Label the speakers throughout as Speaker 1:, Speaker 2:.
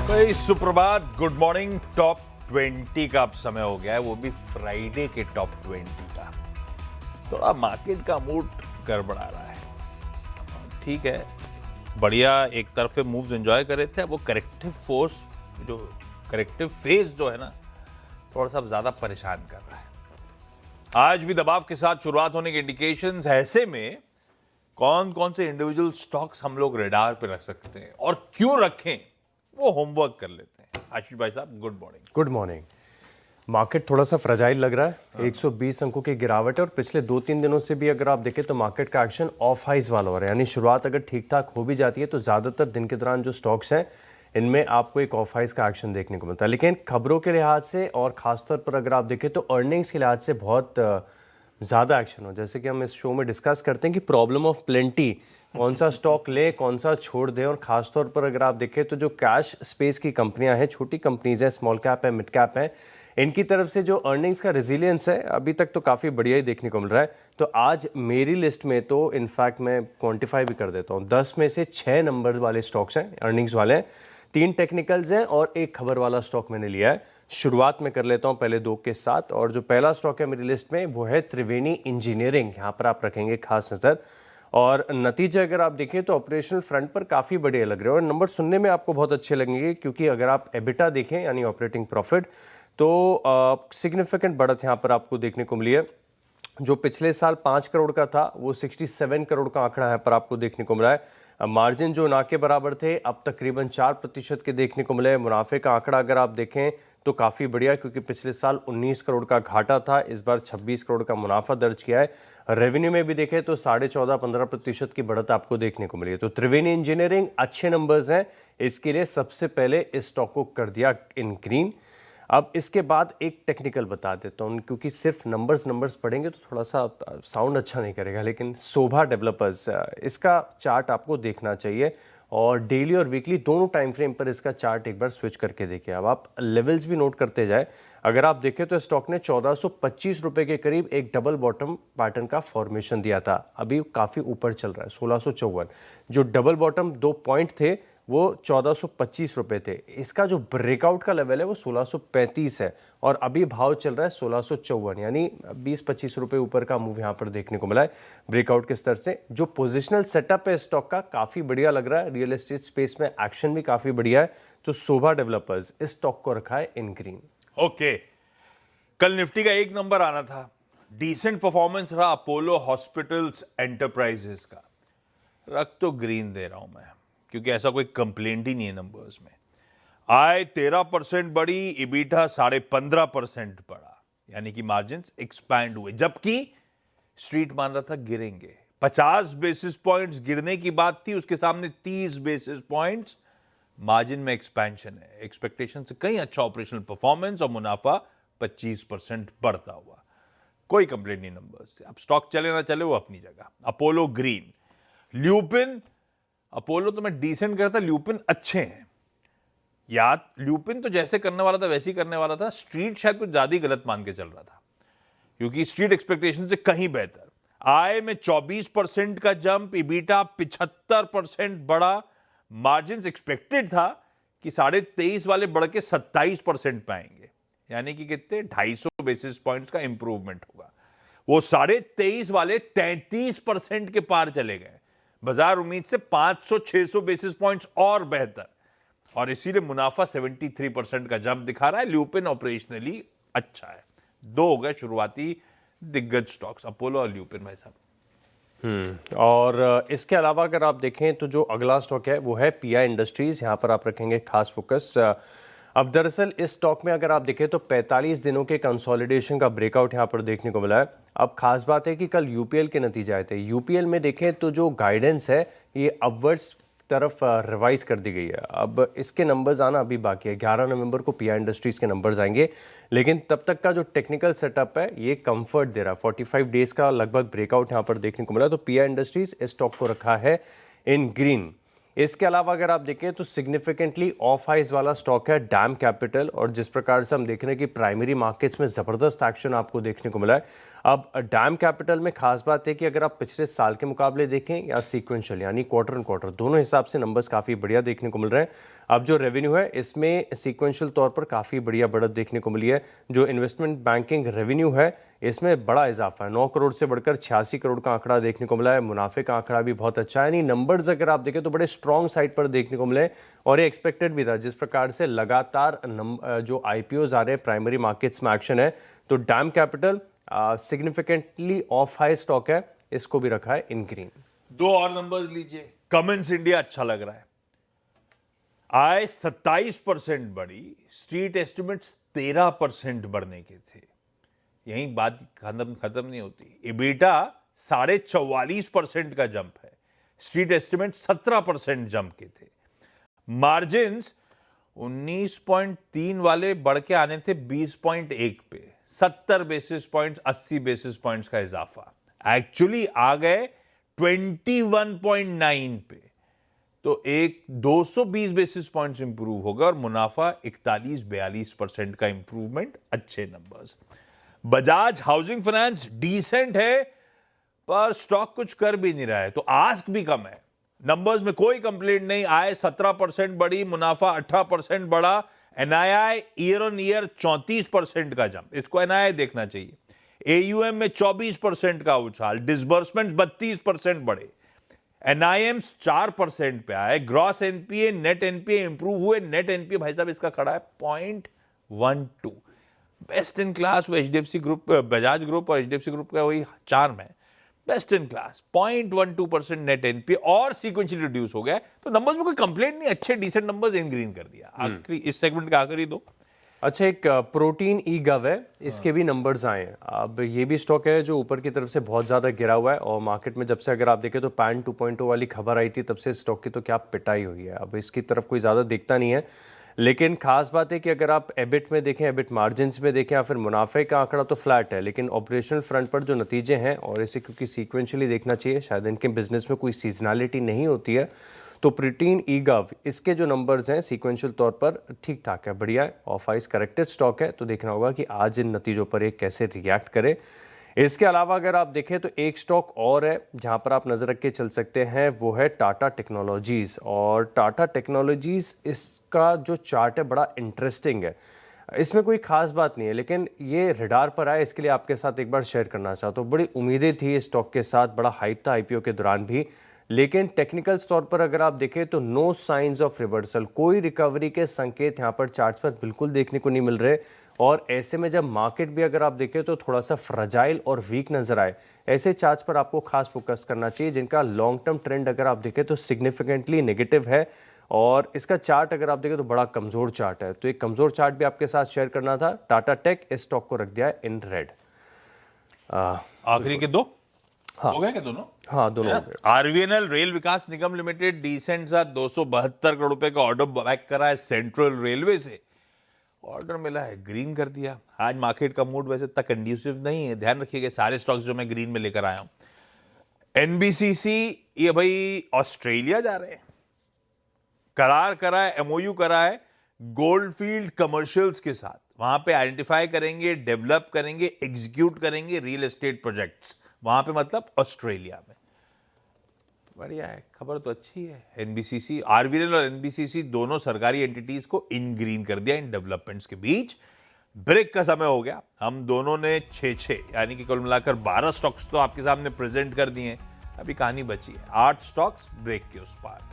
Speaker 1: भाई सुप्रभात, good morning. Top 20 का अब समय हो गया है, वो भी फ्राइडे के टॉप 20 का। थोड़ा मार्केट का मूड गड़बड़ा रहा है। ठीक है, बढ़िया एक तरफे मूव्स एंजॉय कर रहे थे। वो करेक्टिव फोर्स जो करेक्टिव फेज जो है ना, थोड़ा सा ज्यादा परेशान कर रहा है। आज भी दबाव के साथ शुरुआत होने के इंडिकेशंस। ऐसे में कौन कौन से इंडिविजुअल स्टॉक्स हम लोग रेडार पे रख सकते हैं और क्यों रखें, वो होमवर्क कर लेते हैं। आशीष भाई साहब, good morning.
Speaker 2: Good morning. Market थोड़ा सा फ्रजाइल लग रहा है। 120 अंकों की गिरावट है और पिछले 2-3 दिनों से भी अगर आप देखें तो मार्केट का एक्शन ऑफ हाइज वाला हो रहा है, यानी शुरुआत अगर ठीक ठाक हो भी जाती है तो ज़्यादातर दिन के दौरान जो स्टॉक्स हैं इनमें आपको एक ऑफ हाइज का एक्शन देखने को मिलता है। लेकिन खबरों के लिहाज से और ख़ासतौर पर अगर आप देखें तो अर्निंग्स के लिहाज से बहुत ज़्यादा एक्शन हो। जैसे कि हम इस शो में डिस्कस करते हैं कि प्रॉब्लम ऑफ प्लेंटी, कौन सा स्टॉक ले कौन सा छोड़ दें। और ख़ासतौर पर अगर आप देखें तो जो कैश स्पेस की कंपनियां हैं, छोटी कंपनीज हैं, स्मॉल कैप है, मिड कैप है, इनकी तरफ से जो अर्निंग्स का रेजिलियंस है अभी तक तो काफ़ी बढ़िया ही देखने को मिल रहा है। तो आज मेरी लिस्ट में तो इनफैक्ट मैं क्वांटिफाई भी कर देता हूँ, 10 में से 6 नंबर वाले स्टॉक्स हैं, अर्निंग्स वाले हैं, 3 टेक्निकल्स हैं और एक खबर वाला स्टॉक मैंने लिया है। शुरुआत में कर लेता हूं पहले 2 के साथ। और जो पहला स्टॉक है मेरी लिस्ट में वो है त्रिवेणी इंजीनियरिंग। यहाँ पर आप रखेंगे खास नज़र। और नतीजे अगर आप देखें तो ऑपरेशनल फ्रंट पर काफ़ी बढ़िया लग रहे हैं और नंबर सुनने में आपको बहुत अच्छे लगेंगे, क्योंकि अगर आप एबिटा देखें यानी ऑपरेटिंग प्रॉफिट, तो सिग्निफिकेंट बढ़त यहाँ पर आपको देखने को मिली है। जो पिछले साल 5 करोड़ का था वो 67 करोड़ का आंकड़ा है पर आपको देखने को मिला है। मार्जिन जो ना के बराबर थे अब तकरीबन 4% के देखने को मिले। मुनाफे का आंकड़ा अगर आप देखें तो काफ़ी बढ़िया, क्योंकि पिछले साल 19 करोड़ का घाटा था, इस बार 26 करोड़ का मुनाफा दर्ज किया है। रेवेन्यू में भी देखें तो 14.5-15% की बढ़त आपको देखने को मिली है। तो त्रिवेणी इंजीनियरिंग अच्छे नंबर्स हैं, इसके लिए सबसे पहले इस स्टॉक को कर दिया इन ग्रीन। अब इसके बाद एक टेक्निकल बता देता हूँ, क्योंकि सिर्फ नंबर्स पढ़ेंगे तो थोड़ा सा साउंड अच्छा नहीं करेगा। लेकिन शोभा डेवलपर्स, इसका चार्ट आपको देखना चाहिए और डेली और वीकली दोनों टाइम फ्रेम पर इसका चार्ट एक बार स्विच करके देखिए। अब आप लेवल्स भी नोट करते जाए। अगर आप देखें तो स्टॉक ने 1425 रुपये के करीब एक डबल बॉटम पैटर्न का फॉर्मेशन दिया था, अभी काफ़ी ऊपर चल रहा है 1654। जो डबल बॉटम 2 पॉइंट थे वो 1425 रुपये थे। इसका जो ब्रेकआउट का लेवल है वो 1635 है और अभी भाव चल रहा है 1654, यानी 20-25 रुपये ऊपर का मूव यहाँ पर देखने को मिला है ब्रेकआउट के स्तर से। जो पोजिशनल सेटअप है स्टॉक का काफ़ी बढ़िया लग रहा है, रियल एस्टेट स्पेस में एक्शन भी काफ़ी बढ़िया है। तो शोभा डेवलपर्स इस स्टॉक को रखा है इन ग्रीन।
Speaker 1: ओके, कल निफ्टी का एक नंबर आना था, डिसेंट परफॉर्मेंस रहा अपोलो हॉस्पिटल्स एंटरप्राइजेस का। रख तो ग्रीन दे रहा हूं मैं, क्योंकि ऐसा कोई कंप्लेंट ही नहीं है नंबर्स में। आय 13% बढ़ी, इबीटा 15.5% बढ़ा, यानी कि मार्जिन एक्सपैंड हुए, जबकि स्ट्रीट मान रहा था गिरेंगे। 50 बेसिस पॉइंट्स गिरने की बात थी, उसके सामने 30 बेसिस पॉइंट्स मार्जिन में एक्सपेंशन है। एक्सपेक्टेशन से कहीं अच्छा ऑपरेशनल परफॉर्मेंस और मुनाफा 25% बढ़ता हुआ। कोई कंप्लेंट नहीं नंबर्स से। अब स्टॉक चले ना चले वो अपनी जगह। अपोलो ग्रीन, ल्यूपिन, अपोलो तो मैं डिसेंट करता, ल्यूपिन अच्छे हैं। याद, ल्यूपिन तो जैसे करने वाला था वैसे ही करने वाला था। स्ट्रीट शायद कुछ ज्यादा ही गलत मान के चल रहा था, क्योंकि स्ट्रीट एक्सपेक्टेशन से कहीं बेहतर। आय में 24% का जंप, इबीटा 75% बढ़ा, मार्जिन एक्सपेक्टेड था कि 23.5 वाले बढ़ के 27% पाएंगे, यानी कि कितने 250 बेसिस पॉइंट्स का इंप्रूवमेंट होगा। वो 23.5 वाले 33% के पार चले गए। बाजार उम्मीद से 500-600 बेसिस पॉइंट्स और बेहतर, और इसीलिए मुनाफा 73% का जंप दिखा रहा है। ल्यूपिन ऑपरेशनली अच्छा है। 2 हो गए शुरुआती दिग्गज स्टॉक्स, अपोलो और ल्यूपिन भाई साहब।
Speaker 2: और इसके अलावा अगर आप देखें तो जो अगला स्टॉक है वो है पीआई इंडस्ट्रीज। यहाँ पर आप रखेंगे खास फोकस। अब दरअसल इस स्टॉक में अगर आप देखें तो 45 दिनों के कंसोलिडेशन का ब्रेकआउट यहाँ पर देखने को मिला है। अब खास बात है कि कल यूपीएल के नतीजे आए थे। यूपीएल में देखें तो जो गाइडेंस है ये अपवर्ड्स तरफ रिवाइज कर दी गई है। अब इसके नंबर्स आना अभी बाकी है, 11 नवंबर को पीआई इंडस्ट्रीज के नंबर्स आएंगे, लेकिन तब तक का जो टेक्निकल सेटअप है ये कंफर्ट दे रहा है। 45 डेज का लगभग ब्रेकआउट यहाँ पर देखने को मिला। तो पीआई इंडस्ट्रीज इस स्टॉक को रखा है इन ग्रीन। इसके अलावा अगर आप देखें तो सिग्निफिकेंटली ऑफ हाइज वाला स्टॉक है डैम कैपिटल, और जिस प्रकार से हम देख रहे हैं कि प्राइमरी मार्केट्स में ज़बरदस्त एक्शन आपको देखने को मिला है। अब डैम कैपिटल में खास बात है कि अगर आप पिछले साल के मुकाबले देखें या सीक्वेंशियल यानी क्वार्टर एंड क्वार्टर, दोनों हिसाब से नंबर्स काफ़ी बढ़िया देखने को मिल रहे हैं। अब जो रेवेन्यू है इसमें सीक्वेंशियल तौर पर काफ़ी बढ़िया बढ़त देखने को मिली है। जो इन्वेस्टमेंट बैंकिंग रेवेन्यू है इसमें बड़ा इजाफा है, 9 करोड़ से बढ़कर 86 करोड़ का आंकड़ा देखने को मिला है। मुनाफे का आंकड़ा भी बहुत अच्छा है, यानी नंबर्स अगर आप देखें तो बड़े स्ट्रॉन्ग साइड पर देखने को मिले, और ये एक्सपेक्टेड भी था। जिस प्रकार से लगातार जो आईपीओज आ रहे हैं प्राइमरी मार्केट्स में एक्शन है, तो dam capital significantly of high stock है, इसको भी रखा है इन ग्रीन।
Speaker 1: दो और नंबर्स लीजिए। कमिंस इंडिया अच्छा लग रहा है, आय 27% बढ़ी, स्ट्रीट एस्टिमेट्स 13% बढ़ने के थे। यही बात खत्म नहीं होती। इबीटा 44.5% का जंप है, स्ट्रीट एस्टिमेट 17% जंप के थे। मार्जिन्स 19.3 वाले बढ़ के आने थे 20.1 पे, 70 बेसिस पॉइंट्स 80 बेसिस पॉइंट्स का इजाफा, एक्चुअली आ गए 21.9 पे, तो एक 220 बेसिस पॉइंट्स इंप्रूव होगा, और मुनाफा 41-42% का इंप्रूवमेंट, अच्छे numbers. Bajaj housing finance decent है, पर स्टॉक कुछ कर भी नहीं रहा है, तो आस्क भी कम है। नंबर्स में कोई कंप्लेंट नहीं, आय 17% बढ़ी, मुनाफा 18% बढ़ा, एनआईआई ईयर ऑन ईयर 34% का जंप, इसको एनआईआई देखना चाहिए। एयूएम में 24% का उछाल, डिसबर्समेंट 32% बढ़े, एनआईएम्स 4% पे आए, gross NPA net NPA improve हुए। नेट एनपीए भाई साहब इसका खड़ा है 0.12, बेस्ट इन क्लास। वो एचडीएफसी ग्रुप, बजाज ग्रुप और एचडीएफसी ग्रुप का वही चार्म है, best in class. 0.12% net NPA और सीक्वेंशियली रिड्यूस हो गया, तो नंबर्स में कोई कंप्लेंट नहीं, अच्छे डिसेंट नंबर्स इन ग्रीन कर दिया। आखिरी इस सेगमेंट का आखिरी दो।
Speaker 2: अच्छा, एक प्रोटीन ई गव है, इसके भी नंबर्स आए हैं। अब ये भी स्टॉक है जो ऊपर की तरफ से बहुत ज़्यादा गिरा हुआ है, और मार्केट में जब से अगर आप देखें तो पैन 2.0 वाली खबर आई थी तब से स्टॉक की तो क्या पिटाई हुई है। अब इसकी तरफ कोई ज़्यादा दिखता नहीं है, लेकिन खास बात है कि अगर आप एबिट में देखें, एबिट मार्जिन्स में देखें या फिर मुनाफे का आंकड़ा तो फ्लैट है, लेकिन ऑपरेशनल फ्रंट पर जो नतीजे हैं, और इसे क्योंकि सीक्वेंशियली देखना चाहिए, शायद इनके बिजनेस में कोई सीजनैलिटी नहीं होती है, तो प्रोटीन ई गव इसके जो नंबर्स हैं सीक्वेंशियल तौर पर ठीक ठाक है, बढ़िया है। ऑफ आइस करेक्टेड स्टॉक है, तो देखना होगा कि आज इन नतीजों पर ये कैसे रिएक्ट करे। इसके अलावा अगर आप देखें तो एक स्टॉक और है जहां पर आप नज़र रख के चल सकते हैं, वो है टाटा टेक्नोलॉजीज़। और टाटा टेक्नोलॉजीज़ इसका जो चार्ट है बड़ा इंटरेस्टिंग है, इसमें कोई खास बात नहीं है, लेकिन ये रडार पर आया, इसके लिए आपके साथ एक बार शेयर करना चाहता हूँ। बड़ी उम्मीदें थी इस स्टॉक के साथ, बड़ा हाइप था आईपीओ के दौरान भी, लेकिन टेक्निकल तौर पर अगर आप देखें तो नो साइंस ऑफ रिवर्सल, कोई रिकवरी के संकेत यहाँ पर चार्ट्स पर बिल्कुल देखने को नहीं मिल रहे। और ऐसे में जब मार्केट भी अगर आप देखें तो थोड़ा सा फ्रजाइल और वीक नजर आए, ऐसे चार्ट्स पर आपको खास फोकस करना चाहिए जिनका लॉन्ग टर्म ट्रेंड अगर आप देखें तो सिग्निफिकेंटली नेगेटिव है, और इसका चार्ट अगर आप देखें तो बड़ा कमजोर चार्ट है। तो एक कमजोर चार्ट भी आपके साथ शेयर करना था। टाटा टेक इस स्टॉक को रख दिया है इन रेड।
Speaker 1: आखिरी के दो
Speaker 2: हाँ
Speaker 1: हो गए क्या दोनों?
Speaker 2: हाँ, दोनों हो गए।
Speaker 1: आरवीएनएल रेल विकास निगम लिमिटेड डिसेंट सा 272 करोड़ रुपए का ऑर्डर बैक करा है सेंट्रल रेलवे से, ऑर्डर मिला है, ग्रीन कर दिया। आज मार्केट का मूड वैसे इतना कंड्यूसिव नहीं है, ध्यान रखिएगा सारे स्टॉक्स जो मैं ग्रीन में लेकर आया हूं। एनबीसीसी ये भाई ऑस्ट्रेलिया जा रहे हैं, करार करा है, एमओयू करा है गोल्डफील्ड कमर्शियल्स के साथ, वहां पे आइडेंटिफाई करेंगे, डेवलप करेंगे, एग्जीक्यूट करेंगे रियल एस्टेट प्रोजेक्ट्स, वहां पे मतलब ऑस्ट्रेलिया में। बढ़िया है, खबर तो अच्छी है। एनबीसीसी, आरवीएनएल और एनबीसीसी दोनों सरकारी एंटिटीज को इन ग्रीन कर दिया इन डेवलपमेंट्स के बीच। ब्रेक का समय हो गया, हम दोनों ने 6 यानी कि कुल मिलाकर 12 स्टॉक्स तो आपके सामने प्रेजेंट कर दिए हैं, अभी कहानी बची है 8 स्टॉक्स ब्रेक के उस पार।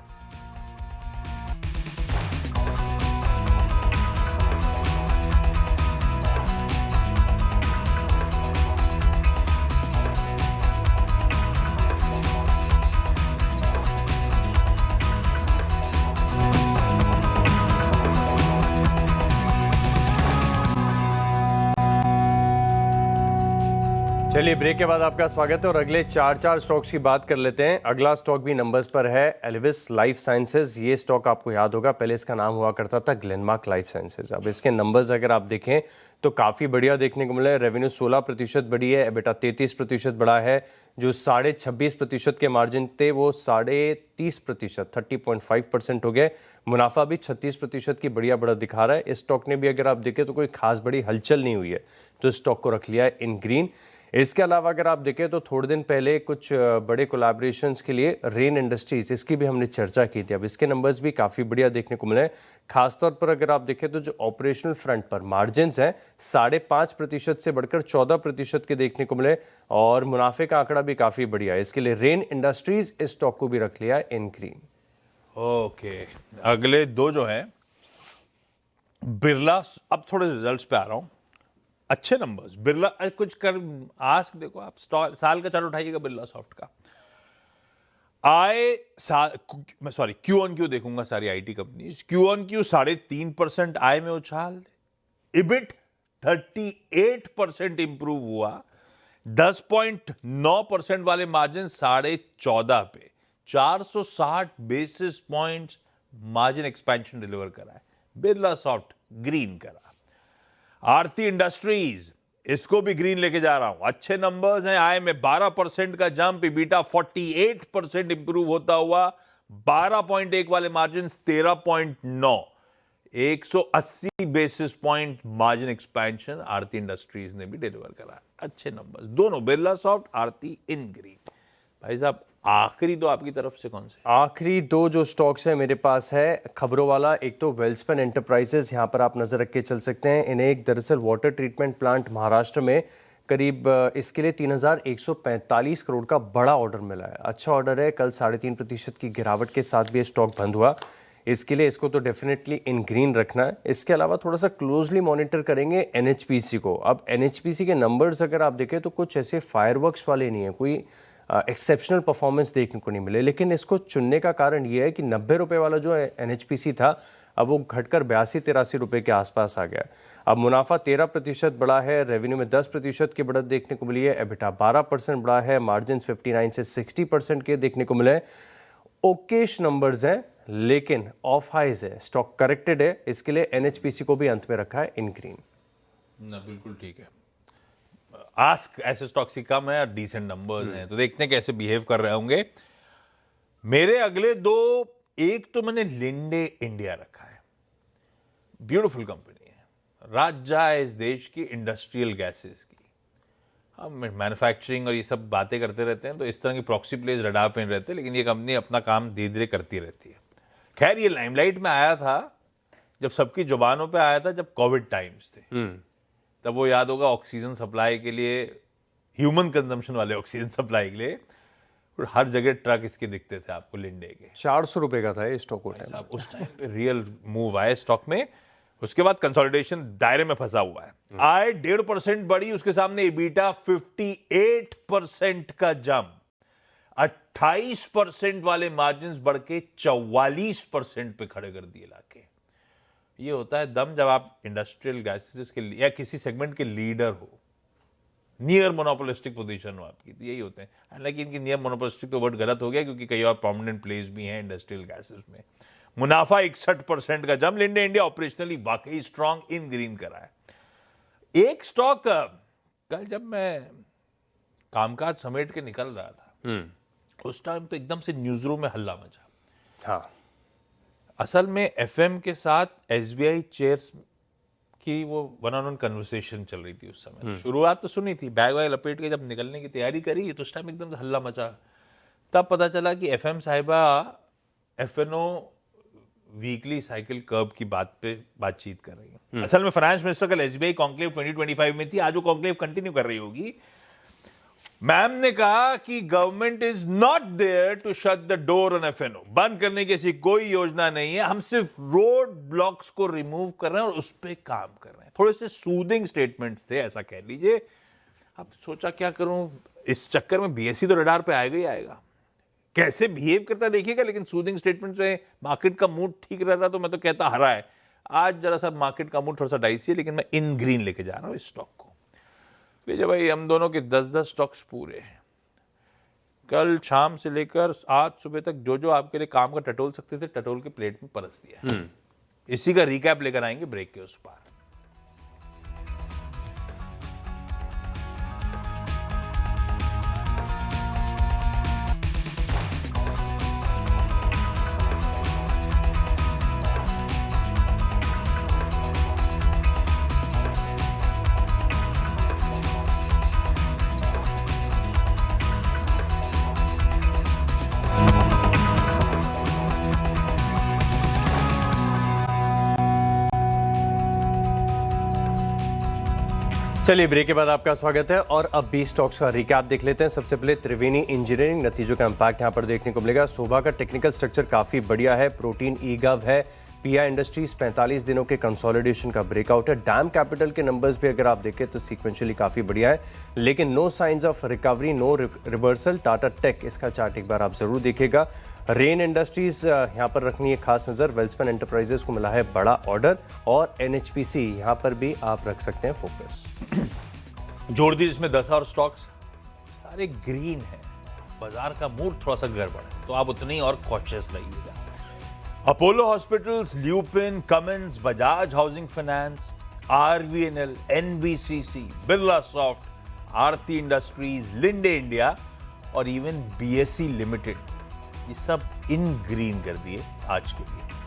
Speaker 2: चलिए ब्रेक के बाद आपका स्वागत है और अगले चार स्टॉक्स की बात कर लेते हैं। अगला स्टॉक भी नंबर्स पर है, एल्विस लाइफ साइंसेज। ये स्टॉक आपको याद होगा, पहले इसका नाम हुआ करता था ग्लेनमार्क लाइफ साइंसेज। अब इसके नंबर्स अगर आप देखें तो काफ़ी बढ़िया देखने को मिला है। रेवेन्यू 16% बढ़ी है, एबिटा 33% बढ़ा है। जो 26.5% के मार्जिन थे वो 30.5% 30.5% हो गए। मुनाफा भी 36% की बढ़िया बढ़त दिखा रहा है। इस स्टॉक ने भी अगर आप देखें तो कोई खास बड़ी हलचल नहीं हुई है, तो इस स्टॉक को रख लिया है इन ग्रीन। इसके अलावा अगर आप देखें तो थोड़े दिन पहले कुछ बड़े कोलैबोरेशंस के लिए रेन इंडस्ट्रीज, इसकी भी हमने चर्चा की थी। अब इसके नंबर्स भी काफ़ी बढ़िया देखने को मिले हैं। खासतौर पर अगर आप देखें तो जो ऑपरेशनल फ्रंट पर मार्जिन्स हैं 5.5% से बढ़कर 14% के देखने को मिले और मुनाफे का आंकड़ा भी काफ़ी बढ़िया है। इसके लिए रेन इंडस्ट्रीज इस स्टॉक को भी रख लिया है इन ग्रीन।
Speaker 1: ओके, अगले दो जो हैं बिरला, अब थोड़े रिजल्ट्स पे आ रहा हूं। अच्छे नंबर्स बिरला, कुछ कर आस्क देखो आप, साल का चार्ट उठाइएगा बिरला सॉफ्ट का। सॉरी, क्यू ऑन क्यू देखूंगा सारी IT company. Q on Q 3.5% आय में उछाल, इबिट 38% इंप्रूव हुआ, 10.9% वाले मार्जिन 14.5 पे 460 basis points margin expansion deliver करा है। बिरला सॉफ्ट ग्रीन करा। आरती इंडस्ट्रीज, इसको भी ग्रीन लेके जा रहा हूं। अच्छे नंबर्स हैं, आय में 12% का जंप, इबिटा 48% इंप्रूव होता हुआ, 12.1 वाले margin 13.9, 180 basis point margin expansion Aarti industries ने भी डिलीवर करा। अच्छे नंबर्स दोनों, Birla soft, Aarti in green. भाई साहब आखिरी दो आपकी तरफ से कौन से?
Speaker 2: आखिरी दो जो स्टॉक्स है मेरे पास है खबरों वाला। एक तो वेल्सपन एंटरप्राइजेस, यहाँ पर आप नजर रख के चल सकते हैं। इन्हें एक दरअसल वाटर ट्रीटमेंट प्लांट महाराष्ट्र में करीब इसके लिए 3,145 करोड़ का बड़ा ऑर्डर मिला है। अच्छा ऑर्डर है। कल 3.5% की गिरावट के साथ भी स्टॉक बंद हुआ। इसके लिए इसको तो डेफिनेटली इन ग्रीन रखना है। इसके अलावा थोड़ा सा क्लोजली मॉनिटर करेंगे एनएचपीसी को। अब एनएचपीसी के नंबर्स अगर आप देखें तो कुछ ऐसे फायरवर्क्स वाले नहीं है, कोई एक्सेप्शनल परफॉर्मेंस देखने को नहीं मिले। लेकिन इसको चुनने का कारण ये है कि 90 रुपये वाला जो एनएचपीसी था अब वो घटकर 82-83 रुपये के आसपास आ गया। अब मुनाफा 13% बढ़ा है, रेवेन्यू में 10% की बढ़त देखने को मिली है, एबिटा 12% बढ़ा है, मार्जिन 59 से 60% के देखने को मिले हैं। ओकेश नंबर्स हैं लेकिन ऑफ हाइज है, स्टॉक करेक्टेड है। इसके लिए एनएचपीसी को भी अंत में रखा है इन ग्रीन।
Speaker 1: ना बिल्कुल ठीक है। आस्क ऐसे स्टॉक्स ही कम है और डिसेंट नंबर्स हैं, तो देखते हैं कैसे बिहेव कर रहे होंगे। मेरे अगले दो, एक तो मैंने लिंडे इंडिया रखा है। ब्यूटीफुल कंपनी है, राजा है इस देश की इंडस्ट्रियल गैसेस की। हम मैन्युफैक्चरिंग और ये सब बातें करते रहते हैं तो इस तरह की प्रॉक्सी प्लेस रडार पे रहते हैं, लेकिन ये कंपनी अपना काम धीरे धीरे करती रहती है। खैर ये लाइमलाइट में आया था जब सबकी जुबानों पे आया था, जब कोविड टाइम्स थे। तब वो याद होगा ऑक्सीजन सप्लाई के लिए, ह्यूमन कंजम्पशन वाले ऑक्सीजन सप्लाई के लिए, और हर जगह ट्रक इसके दिखते थे आपको लिंडे के।
Speaker 2: 400 रुपये का था ये स्टॉक
Speaker 1: उस टाइम पे रियल मूव आए स्टॉक में। उसके बाद कंसोलिडेशन दायरे में फंसा हुआ है। आय 1.5% बढ़ी, उसके सामने इबिटा 58% का जंप, 28% वाले मार्जिन बढ़ के 44% पे खड़े कर दिए लाके। ये होता है दम जब आप इंडस्ट्रियल गैसेस के या किसी सेगमेंट के लीडर हो, नियर मोनोपोलिस्टिक पोजीशन हो आपकी, तो यही होते हैं। हालांकि इनकी नियर मोनोपोलिस्टिक तो वर्ड गलत हो गया क्योंकि कई और प्रोमिनेंट प्लेस भी हैं इंडस्ट्रियल गैसेस में। मुनाफा 61% का जंप, लिंडे इंडिया ऑपरेशनली वाकई स्ट्रांग इन ग्रीन करा है। एक स्टॉक कल जब मैं कामकाज समेट के निकल रहा था उस टाइम तो एकदम से न्यूज रूम में हल्ला मचा।
Speaker 2: हाँ,
Speaker 1: असल में एफएम के साथ एसबीआई चेयर्स की वो वन ऑन वन कन्वर्सेशन चल रही थी उस समय। शुरुआत तो सुनी थी, बैग वैग लपेट के जब निकलने की तैयारी करी तो उस टाइम एकदम से हल्ला मचा। तब पता चला कि एफएम साहिबा एफएनओ वीकली साइकिल कर्व की बातचीत कर रही है। असल में फाइनेंस मिनिस्टर कल एसबीआई कॉन्क्लेव 2025 में थी, आज वो कॉन्क्लेव कंटिन्यू कर रही होगी। मैम ने कहा कि government is not there to shut the door on FNO, बंद करने की ऐसी कोई योजना नहीं है, हम सिर्फ रोड ब्लॉक्स को रिमूव कर रहे हैं और उस पर काम कर रहे हैं। थोड़े से सूदिंग स्टेटमेंट्स थे, ऐसा कह लीजिए। अब सोचा क्या करूं, इस चक्कर में बीएसई तो रडार पे आएगा ही आएगा, कैसे बिहेव करता देखिएगा। लेकिन सूदिंग स्टेटमेंट से मार्केट का मूड ठीक रहता तो मैं तो कहता हरा है। आज जरा सा मार्केट का मूड थोड़ा सा डाइसी है, लेकिन मैं इन ग्रीन लेके जा रहा हूं इस स्टॉक को। विजय भाई, हम दोनों के 10-10 स्टॉक्स पूरे हैं। कल शाम से लेकर आज सुबह तक जो जो आपके लिए काम का टटोल सकते थे, टटोल के प्लेट में परस दिया है। इसी का रिकैप लेकर आएंगे ब्रेक के उस पार।
Speaker 2: चलिए ब्रेक के बाद आपका स्वागत है और अब 20 स्टॉक्स का रिकैप देख लेते हैं। सबसे पहले त्रिवेणी इंजीनियरिंग, नतीजों का इम्पैक्ट यहां पर देखने को मिलेगा। शोभा का टेक्निकल स्ट्रक्चर काफी बढ़िया है। प्रोटीन ईगव है। पीआई इंडस्ट्रीज 45 दिनों के कंसोलिडेशन का ब्रेकआउट है। डैम कैपिटल के नंबर्स भी अगर आप देखें तो सीक्वेंशियली काफी बढ़िया है, लेकिन no science of recovery, no reversal. Tata tech, इसका चार्ट एक बार आप जरूर देखिएगा। रेन इंडस्ट्रीज यहाँ पर रखनी है खास नजर। वेल्सपन एंटरप्राइजेस को मिला है बड़ा ऑर्डर और एनएचपीसी यहाँ पर भी आप रख सकते हैं फोकस।
Speaker 1: जोड़ दी जिसमें 10 और स्टॉक्स सारे ग्रीन है। बाजार का मूड थोड़ा सा गड़बड़ है, तो आप उतनी और कॉशियस रहिएगा। Apollo hospitals, Lupin, Cummins, Bajaj housing finance, RVNL, NBCC, Birla soft, Aarti industries, Linde India और इवन बीएसई लिमिटेड, ये सब इन ग्रीन कर दिए आज के लिए।